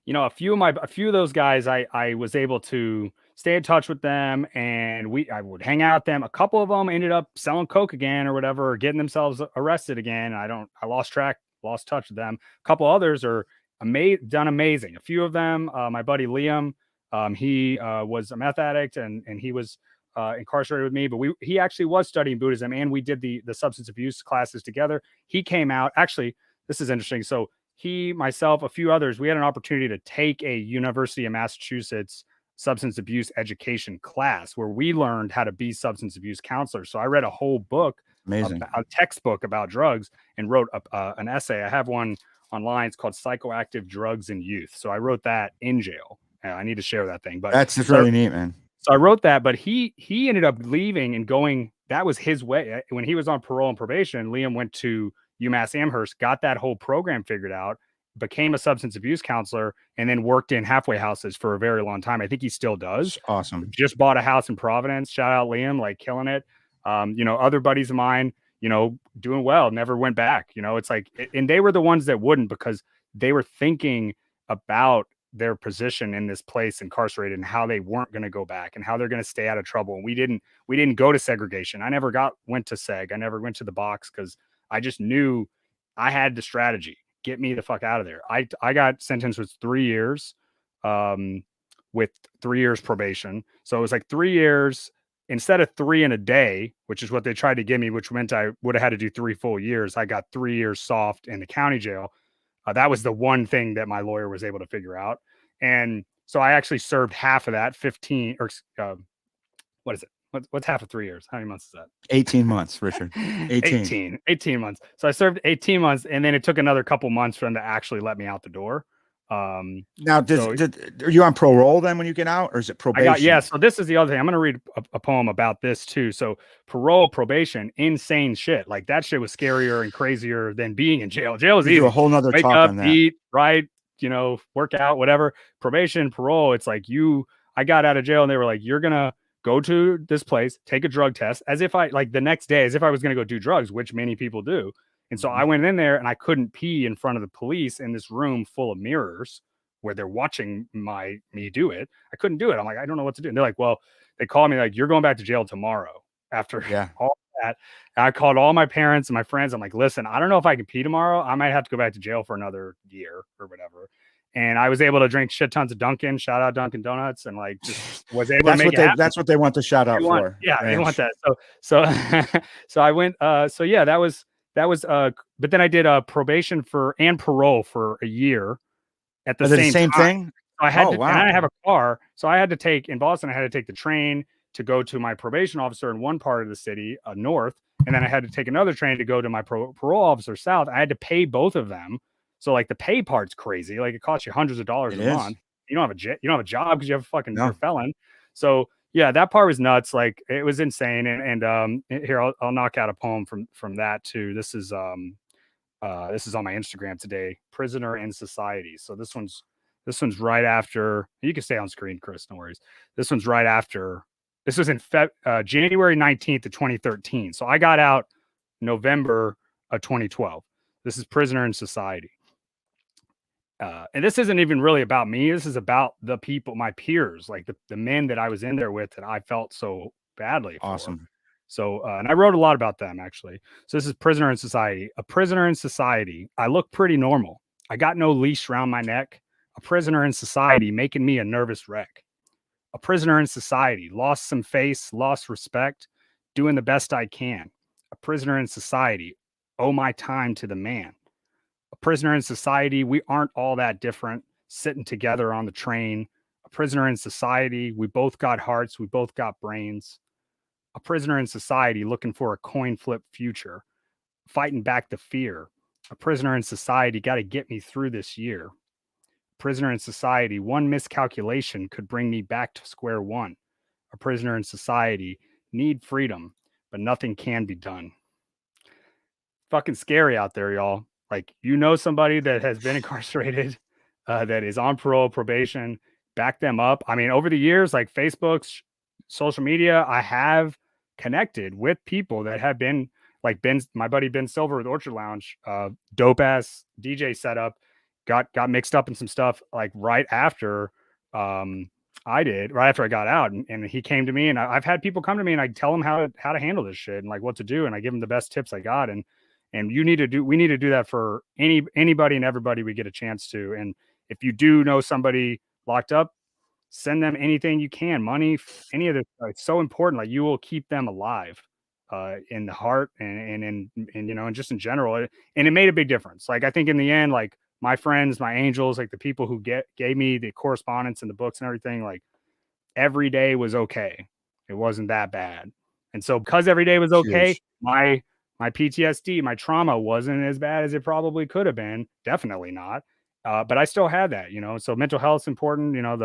A few of those guys, I was able to stay in touch with them, and I would hang out with them. A couple of them ended up selling coke again or whatever, or getting themselves arrested again. I lost touch with them. A couple others are done amazing. A few of them, my buddy Liam, he was a meth addict, and he was incarcerated with me, but he actually was studying Buddhism, and we did the substance abuse classes together. He came out. Actually, this is interesting. So he, myself, a few others, we had an opportunity to take a University of Massachusetts substance abuse education class where we learned how to be substance abuse counselors. So I read a whole book, a textbook about drugs, and wrote an essay. I have one online. It's called Psychoactive Drugs in Youth. So I wrote that in jail. I need to share that thing. But
that's just really neat, man.
So I wrote that, but he ended up leaving and going. That was his way. When he was on parole and probation, Liam went to UMass Amherst, got that whole program figured out, became a substance abuse counselor, and then worked in halfway houses for a very long time. I think he still does.
That's awesome.
Just bought a house in Providence. Shout out Liam, like killing it. Other buddies of mine, doing well, never went back. It's like, and they were the ones that wouldn't, because they were thinking about their position in this place, incarcerated, and how they weren't going to go back and how they're going to stay out of trouble. And we didn't go to segregation. I never went to seg. I never went to the box, because I just knew I had the strategy. Get me the fuck out of there. I got sentenced with 3 years, with 3 years probation. So it was like 3 years instead of 3 in a day, which is what they tried to give me, which meant I would have had to do 3 full years. I got 3 years soft in the county jail. That was the one thing that my lawyer was able to figure out. And so I actually served half of that, 15, or what is it? What's half of 3 years? How many months is that?
18 months, Richard.
18 months. So I served 18 months, and then it took another couple months for them to actually let me out the door.
Now, are you on parole then when you get out, or is it probation?
So this is the other thing. I'm going to read a poem about this too. So parole, probation, insane shit. Like that shit was scarier and crazier than being in jail. Jail is easy.
Do a whole nother
Wake
talk
up,
on that.
Eat, right, work out, whatever. Probation, parole, it's like I got out of jail and they were like, you're going to go to this place, take a drug test, as if the next day, as if I was going to go do drugs, which many people do. And so I went in there and I couldn't pee in front of the police in this room full of mirrors where they're watching me do it. I couldn't do it. I'm like, I don't know what to do. And they're like, well, they called me like, you're going back to jail tomorrow after all that. And I called all my parents and my friends. I'm like, listen, I don't know if I can pee tomorrow. I might have to go back to jail for another year or whatever. And I was able to drink shit tons of Dunkin', shout out Dunkin' Donuts, and like just was able to make it happen.
That's what they want to shout out for.
Yeah, they want that. So so I went. So yeah, that was. But then I did probation and parole for a year at the same time.
Thing.
So I had and I have a car, so I had to take in Boston. I had to take the train to go to my probation officer in one part of the city, north, and then I had to take another train to go to my parole officer south. I had to pay both of them. So like the pay part's crazy. Like it costs you hundreds of dollars a month. You don't have a job because you have a you're a felon. So yeah, that part was nuts. Like it was insane. And here I'll knock out a poem from that too. This is on my Instagram today. Prisoner in Society. So this one's right after. You can stay on screen, Chris. No worries. This one's right after. This was in January 19th of 2013. So I got out November of 2012. This is Prisoner in Society. And this isn't even really about me. This is about the people, my peers, like the men that I was in there with that I felt so badly for.
Awesome.
So, and I wrote a lot about them actually. So this is Prisoner in Society. A prisoner in society. I look pretty normal. I got no leash around my neck. A prisoner in society making me a nervous wreck. A prisoner in society. Lost some face, lost respect. Doing the best I can. A prisoner in society. Owe my time to the man. A prisoner in society, we aren't all that different. sitting together on the train, a prisoner in society. We both got hearts, we both got brains. A prisoner in society looking for a coin flip future, fighting back the fear. A prisoner in society got to get me through this year. Prisoner in society, one miscalculation could bring me back to square one. A prisoner in society, need freedom, but nothing can be done. Fucking scary out there, y'all. Like, you know, somebody that has been incarcerated, that is on parole, probation, back them up. I mean, over the years, like Facebook's social media, I have connected with people that have been like my buddy Ben Silver with Orchard Lounge, dope ass DJ setup, got mixed up in some stuff like right after I did, right after I got out, and he came to me, and I've had people come to me and I tell them how to handle this shit and like what to do, and I give them the best tips I got, and we need to do that for anybody and everybody we get a chance to. And if you do know somebody locked up, send them anything you can, money, any of this. It's so important. Like, you will keep them alive, in the heart and you know, and just in general. And it made a big difference. Like, I think in the end, like my friends, my angels, like the people who gave me the correspondence and the books and everything, like every day was okay. It wasn't that bad. And so because every day was okay,
Huge.
my PTSD, my trauma wasn't as bad as it probably could have been. Definitely not. But I still had that, you know. So mental health's important, you know,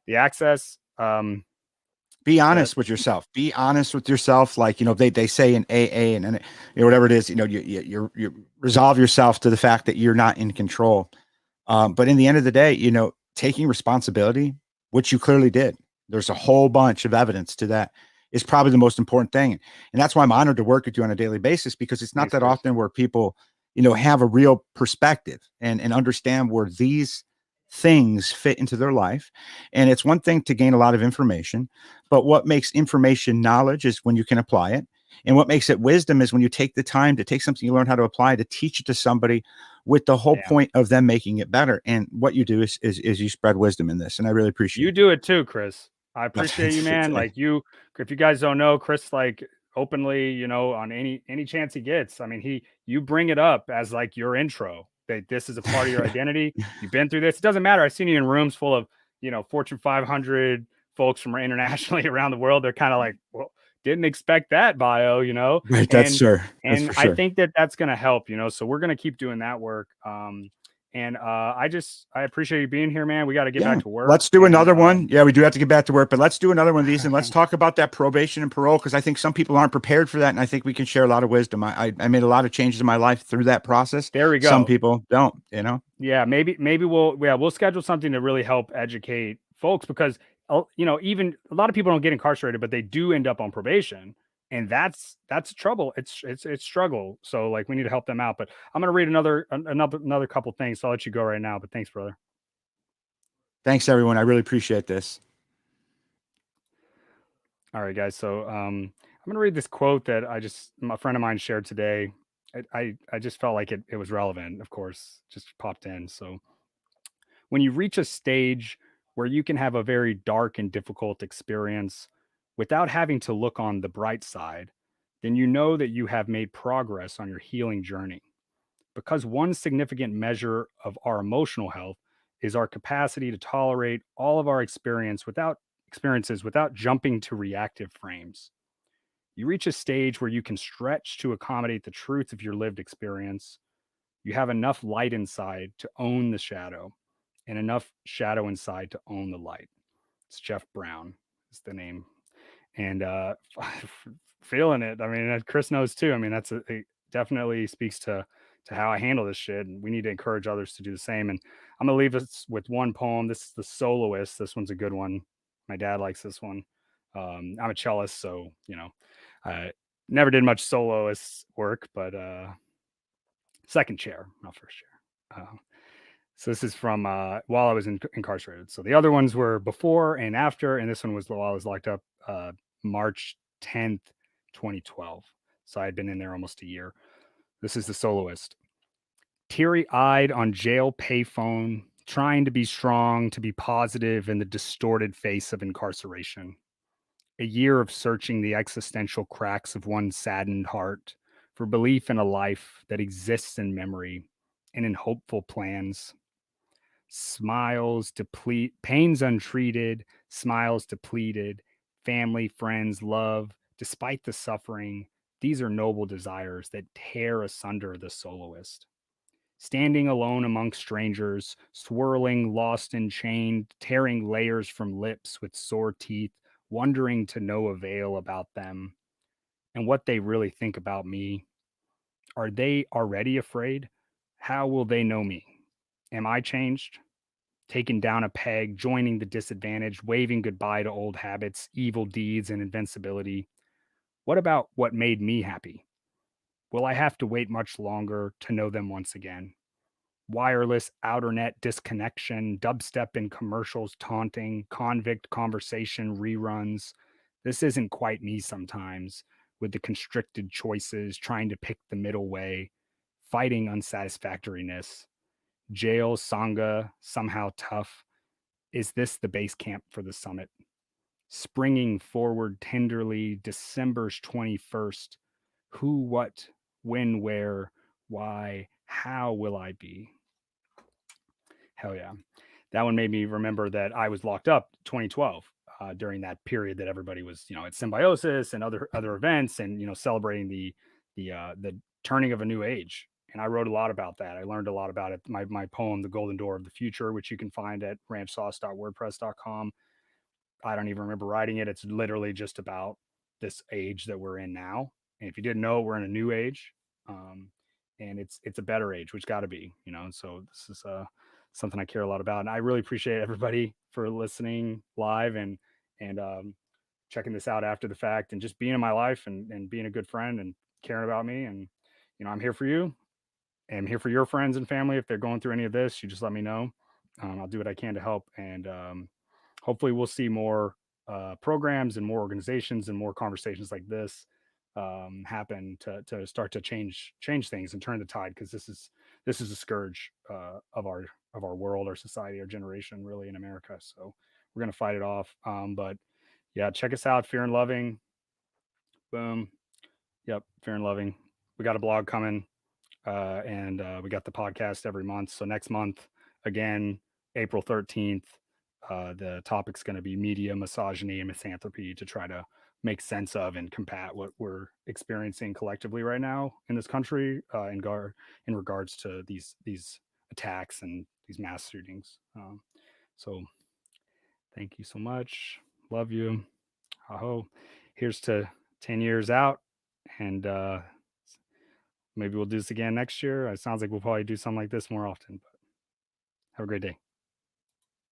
the access.
Be honest with yourself. Be honest with yourself. Like, you know, they say in AA and you know, whatever it is, you know, you resolve yourself to the fact that you're not in control. But in the end of the day, you know, taking responsibility, which you clearly did. There's a whole bunch of evidence to that, is probably the most important thing. And that's why I'm honored to work with you on a daily basis, because it's not
Thanks,
that
Chris.
often where people, you know, have a real perspective and understand where these things fit into their life. And it's one thing to gain a lot of information, but what makes information knowledge is when you can apply it. And what makes it wisdom is when you take the time to take something you learn how to apply, to teach it to somebody, with the whole
Damn.
point of them making it better. And what you do is you spread wisdom in this. And I really appreciate
You
it.
do it too, Chris. I appreciate you, man. Like, you, if you guys don't know, Chris, like, openly, you know, on any chance he gets, I mean, you bring it up as like your intro, that this is a part of your identity. You've been through this. It doesn't matter. I've seen you in rooms full of, you know, Fortune 500 folks from internationally around the world. They're kind of like, well, didn't expect that bio, you know.
Right, that's
and
sure. That's
and
for
I
sure.
think that that's going to help, you know. So we're going to keep doing that work. And I appreciate you being here, man. We got to get
Yeah.
back to work.
Let's do
And
another one. Yeah, we do have to get back to work, but let's do another one of these, and let's talk about that probation and parole, because I think some people aren't prepared for that. And I think we can share a lot of wisdom. I made a lot of changes in my life through that process.
there we go.
Some people don't, you know?
Yeah, maybe we'll schedule something to really help educate folks, because you know, even a lot of people don't get incarcerated, but they do end up on probation, and that's trouble. It's struggle. So like, we need to help them out. But I'm gonna read another couple things. So I'll let you go right now. But thanks, brother.
Thanks, everyone. I really appreciate this.
All right, guys. So I'm gonna read this quote that my friend of mine shared today. I just felt like it was relevant. Of course, just popped in. So, when you reach a stage where you can have a very dark and difficult experience without having to look on the bright side, then you know that you have made progress on your healing journey. Because one significant measure of our emotional health is our capacity to tolerate all of our experiences without jumping to reactive frames. You reach a stage where you can stretch to accommodate the truth of your lived experience. You have enough light inside to own the shadow, and enough shadow inside to own the light. It's Jeff Brown is the name. And feeling it. I mean, Chris knows too. I mean, it definitely speaks to how I handle this shit, and we need to encourage others to do the same. And I'm gonna leave us with one poem. This is The Soloist. This one's a good one. My dad likes this one. I'm a cellist, so you know, I never did much soloist work, but second chair, not first chair. So this is from while I was incarcerated. So the other ones were before and after, and this one was while I was locked up, March 10th, 2012. So I had been in there almost a year. This is The Soloist. Teary-eyed on jail payphone, trying to be strong, to be positive in the distorted face of incarceration. A year of searching the existential cracks of one's saddened heart for belief in a life that exists in memory and in hopeful plans. Smiles deplete, pains untreated, smiles depleted, family, friends, love, despite the suffering. These are noble desires that tear asunder the soloist. Standing alone amongst strangers, swirling, lost and chained, tearing layers from lips with sore teeth, wondering to no avail about them and what they really think about me. Are they already afraid? How will they know me? Am I changed? Taken down a peg, joining the disadvantaged, waving goodbye to old habits, evil deeds, and invincibility. What about what made me happy? Will I have to wait much longer to know them once again? Wireless outer net disconnection, dubstep in commercials, taunting, convict conversation reruns. This isn't quite me sometimes, with the constricted choices, trying to pick the middle way, fighting unsatisfactoriness. Jail, Sangha, somehow tough. Is this the base camp for the summit? Springing forward tenderly, December's 21st. Who, what, when, where, why, how will I be? Hell yeah. That one made me remember that I was locked up 2012 during that period that everybody was, at Symbiosis and other events and, celebrating the turning of a new age. And I wrote a lot about that. I learned a lot about it. My poem, The Golden Door of the Future, which you can find at ranchsauce.wordpress.com. I don't even remember writing it. It's literally just about this age that we're in now. And if you didn't know, we're in a new age. And it's a better age, which got to be, so this is something I care a lot about. And I really appreciate everybody for listening live and checking this out after the fact and just being in my life and being a good friend and caring about me. And, I'm here for you. I'm here for your friends and family. If they're going through any of this, you just let me know. I'll do what I can to help. And hopefully we'll see more programs and more organizations and more conversations like this happen to start to change things and turn the tide, because this is a scourge of our world, our society, our generation, really, in America. So we're gonna fight it off. But yeah, check us out, Fear and Loving. Boom. Yep, Fear and Loving. We got a blog coming, and we got the podcast every month. So next month, again, April 13th, the topic's going to be media, misogyny, and misanthropy, to try to make sense of and combat what we're experiencing collectively right now in this country, in regards to these attacks and these mass shootings. So thank you so much. Love you. Aho. Here's to 10 years out, and maybe we'll do this again next year. It sounds like we'll probably do something like this more often. But have a great day.